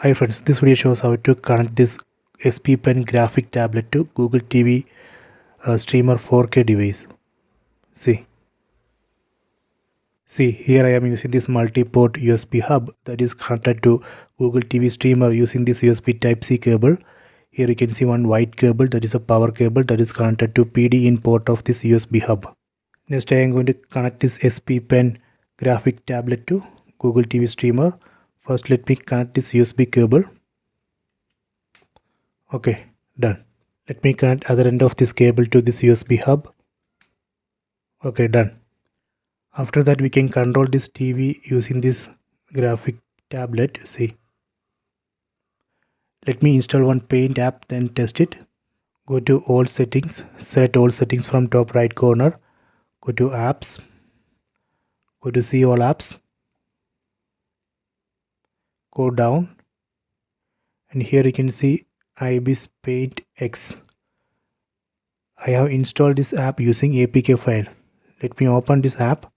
Hi friends, this video shows how to connect this XP-Pen graphic tablet to Google TV streamer 4K device. See here I am using this multi-port USB hub that is connected to Google TV streamer using this USB Type-C cable. Here you can see one white cable, that is a power cable that is connected to PD in port of this USB hub. Next I am going to connect this XP-Pen graphic tablet to Google TV streamer. First let me connect this USB cable. Okay, done. Let me connect other end of this cable to this USB hub. Okay, done. After that we can control this TV using this graphic tablet. See, let me install one Paint app, then test it. Go to all settings, set all settings from top right corner. Go to apps, go to see all apps, go down, and here you can see IBIS Paint X. I have installed this app using APK file. Let me open this app.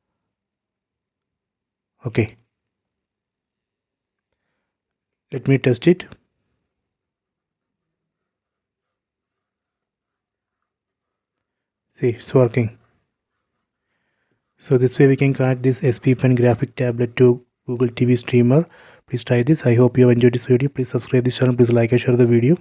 Okay, let me test it. See, it's working. So this way we can connect this XP-Pen graphic tablet to Google TV streamer. Please try this. I hope you have enjoyed this video. Please subscribe this channel. Please like and share the video.